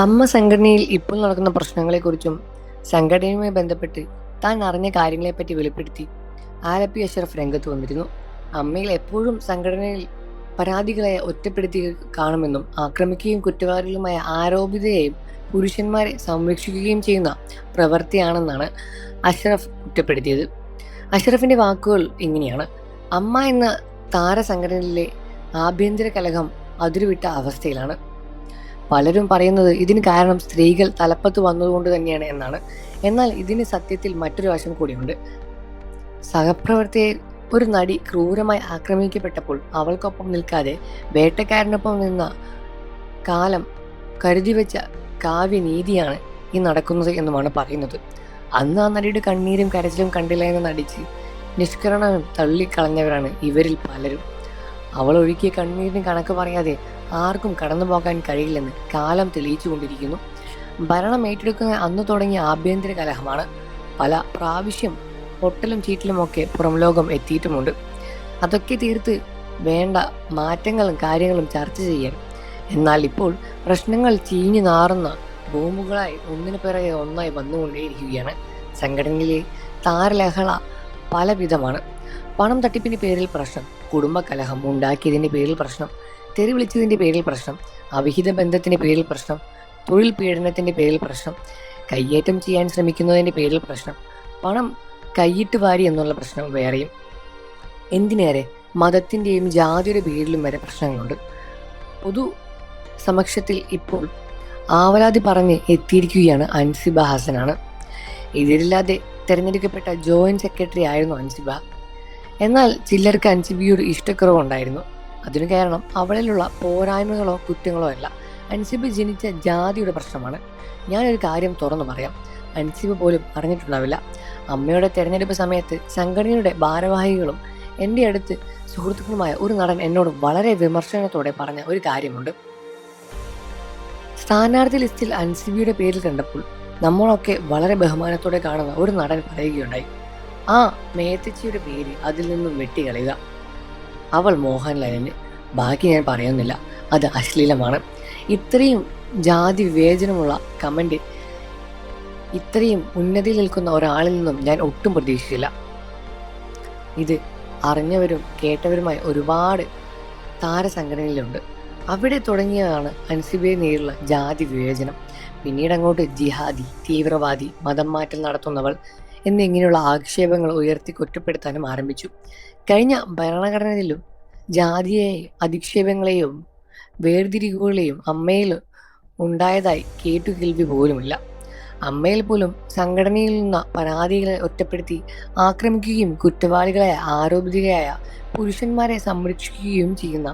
അമ്മ സംഘടനയിൽ ഇപ്പോൾ നടക്കുന്ന പ്രശ്നങ്ങളെക്കുറിച്ചും സംഘടനയുമായി ബന്ധപ്പെട്ട് താൻ അറിഞ്ഞ കാര്യങ്ങളെപ്പറ്റി വെളിപ്പെടുത്തി ആലപ്പി അഷ്റഫ് രംഗത്ത് വന്നിരുന്നു. അമ്മയിൽ എപ്പോഴും സംഘടനയിൽ പരാതികളെ ഒറ്റപ്പെടുത്തി കാണുമെന്നും ആക്രമിക്കുകയും കുറ്റവാളികളുമായ ആരോപിതരെയും പുരുഷന്മാരെ സംരക്ഷിക്കുകയും ചെയ്യുന്ന പ്രവൃത്തിയാണെന്നാണ് അഷ്റഫ് കുറ്റപ്പെടുത്തിയത്. അഷ്റഫിന്റെ വാക്കുകൾ ഇങ്ങനെയാണ്: അമ്മ എന്ന താരസംഘടനയിലെ ആഭ്യന്തര കലഹം അതിരുവിട്ട അവസ്ഥയിലാണ്. പലരും പറയുന്നത് ഇതിന് കാരണം സ്ത്രീകൾ തലപ്പത്ത് വന്നതുകൊണ്ട് തന്നെയാണ് എന്നാണ്. എന്നാൽ ഇതിന് സത്യത്തിൽ മറ്റൊരു വശം കൂടിയുണ്ട്. സഹപ്രവർത്തകർ ഒരു നടി ക്രൂരമായി ആക്രമിക്കപ്പെട്ടപ്പോൾ അവൾക്കൊപ്പം നിൽക്കാതെ വേട്ടക്കാരനൊപ്പം നിന്ന കാലം കരുതിവെച്ച കാവ്യനീതിയാണ് ഈ നടക്കുന്നത് എന്നുമാണ് പറയുന്നത്. അന്ന് ആ നടിയുടെ കണ്ണീരും കരച്ചിലും കണ്ടില്ല എന്ന് നടിച്ച് നിഷ്കരണം തള്ളിക്കളഞ്ഞവരാണ് ഇവരിൽ പലരും. അവൾ ഒഴുക്കിയ കണ്ണീരിന് കണക്ക് പറയാതെ ആർക്കും കടന്നു പോകാൻ കഴിയില്ലെന്ന് കാലം തെളിയിച്ചുകൊണ്ടിരിക്കുന്നു. ഭരണം ഏറ്റെടുക്കുന്ന അന്ന് തുടങ്ങിയ ആഭ്യന്തര കലഹമാണ്. പല പ്രാവശ്യം പൊട്ടലും ചീറ്റലുമൊക്കെ പുറം ലോകം എത്തിയിട്ടുമുണ്ട്. അതൊക്കെ തീർത്ത് വേണ്ട മാറ്റങ്ങളും കാര്യങ്ങളും ചർച്ച ചെയ്യാൻ. എന്നാൽ ഇപ്പോൾ പ്രശ്നങ്ങൾ ചീഞ്ഞു നാറുന്ന ബോംബുകളായി ഒന്നിനു പിറകെ ഒന്നായി വന്നുകൊണ്ടേയിരിക്കുകയാണ്. സംഘടനയിലെ താരലഹള പലവിധമാണ്. പണം തട്ടിപ്പിന്റെ പേരിൽ പ്രശ്നം, കുടുംബകലഹം ഉണ്ടാക്കിയതിന്റെ പേരിൽ പ്രശ്നം, തെറി വിളിച്ചതിന്റെ പേരിൽ പ്രശ്നം, അവിഹിത ബന്ധത്തിന്റെ പേരിൽ പ്രശ്നം, തൊഴിൽ പീഡനത്തിന്റെ പേരിൽ പ്രശ്നം, കയ്യേറ്റം ചെയ്യാൻ ശ്രമിക്കുന്നതിന്റെ പേരിൽ പ്രശ്നം, പണം കൈയിട്ട് വാരി എന്നുള്ള പ്രശ്നം വേറെയും. എന്തിനേറെ മതത്തിന്റെയും ജാതിയുടെ പേരിലും വരെ പ്രശ്നങ്ങളുണ്ട്. പൊതു സമക്ഷത്തിൽ ഇപ്പോൾ ആവലാതി പറഞ്ഞ് എത്തിയിരിക്കുകയാണ് അൻസിബ ഹസനാണ്. എതിരില്ലാതെ തെരഞ്ഞെടുക്കപ്പെട്ട ജോയിന്റ് സെക്രട്ടറി ആയിരുന്നു അൻസിബ. എന്നാൽ ചിലർക്ക് അൻസിബയോട് ഇഷ്ടക്കുറവുണ്ടായിരുന്നു. അതിനു കാരണം അവളിലുള്ള പോരായ്മകളോ കുറ്റങ്ങളോ അല്ല, അൻസിബ ജനിച്ച ജാതിയുടെ പ്രശ്നമാണ്. ഞാനൊരു കാര്യം തുറന്നു പറയാം, അൻസിബ പോലും അറിഞ്ഞിട്ടുണ്ടാവില്ല. അമ്മയുടെ തെരഞ്ഞെടുപ്പ് സമയത്ത് സംഘടനയുടെ ഭാരവാഹികളും എൻ്റെ അടുത്ത് സുഹൃത്തുക്കളുമായ ഒരു നടൻ എന്നോട് വളരെ വിമർശനത്തോടെ പറഞ്ഞ ഒരു കാര്യമുണ്ട്. സ്ഥാനാർത്ഥി ലിസ്റ്റിൽ അൻസിബയുടെ പേരിൽ കണ്ടപ്പോൾ നമ്മളൊക്കെ വളരെ ബഹുമാനത്തോടെ കാണുന്ന ഒരു നടൻ പറയുകയുണ്ടായി, ആ മേത്തച്ചിയുടെ പേര് അതിൽ നിന്നും വെട്ടിക്കളയുക. അവൾ മോഹൻലാലിന്. ബാക്കി ഞാൻ പറയുന്നില്ല, അത് അശ്ലീലമാണ്. ഇത്രയും ജാതി വിവേചനമുള്ള കമന്റ് ഇത്രയും ഉന്നതിയിൽ നിൽക്കുന്ന ഒരാളിൽ നിന്നും ഞാൻ ഒട്ടും പ്രതീക്ഷിച്ചില്ല. ഇത് അറിഞ്ഞവരും കേട്ടവരുമായ ഒരുപാട് താരസംഘടനയിലുണ്ട്. അവിടെ തുടങ്ങിയതാണ് അൻസിബയെ നേരിലുള്ള ജാതി വിവേചനം. പിന്നീട് അങ്ങോട്ട് ജിഹാദി, തീവ്രവാദി, മതം മാറ്റൽ നടത്തുന്നവൾ എന്നിങ്ങനെയുള്ള ആക്ഷേപങ്ങൾ ഉയർത്തി കുറ്റപ്പെടുത്താനും ആരംഭിച്ചു. കഴിഞ്ഞ ഭരണഘടനയിലും ജാതിയെ അധിക്ഷേപങ്ങളെയും വേർതിരിവുകളെയും അമ്മയിൽ ഉണ്ടായതായി കേട്ടുകേൾവി പോലുമില്ല. അമ്മയിൽ പോലും സംഘടനയിൽ നിന്ന പരാതികളെ ഒറ്റപ്പെടുത്തി ആക്രമിക്കുകയും കുറ്റവാളികളെ ആരോപിതരായ പുരുഷന്മാരെ സംരക്ഷിക്കുകയും ചെയ്യുന്ന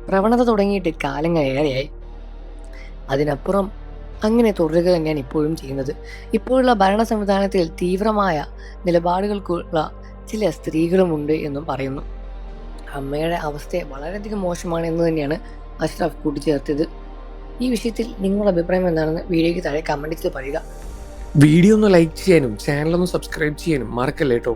പ്രവണത തുടങ്ങിയിട്ട് കാലങ്ങളേറെയായി. അതിനപ്പുറം അങ്ങനെ തുടരുക തന്നെയാണ് ഇപ്പോഴും ചെയ്യുന്നത്. ഇപ്പോഴുള്ള ഭരണ സംവിധാനത്തിൽ തീവ്രമായ നിലപാടുകൾക്കുള്ള ചില സ്ത്രീകളുമുണ്ട് എന്നും പറയുന്നു. അമ്മയുടെ അവസ്ഥ വളരെയധികം മോശമാണ് എന്ന് തന്നെയാണ് അഷ്റഫ് കൂട്ടിച്ചേർത്തത്. ഈ വിഷയത്തിൽ നിങ്ങളുടെ അഭിപ്രായം എന്താണെന്ന് വീഡിയോയ്ക്ക് താഴെ കമന്റ് ചെയ്ത് പറയുക. വീഡിയോ ഒന്ന് ലൈക്ക് ചെയ്യാനും ചാനൽ ഒന്ന് സബ്സ്ക്രൈബ് ചെയ്യാനും മറക്കല്ലേ കേട്ടോ.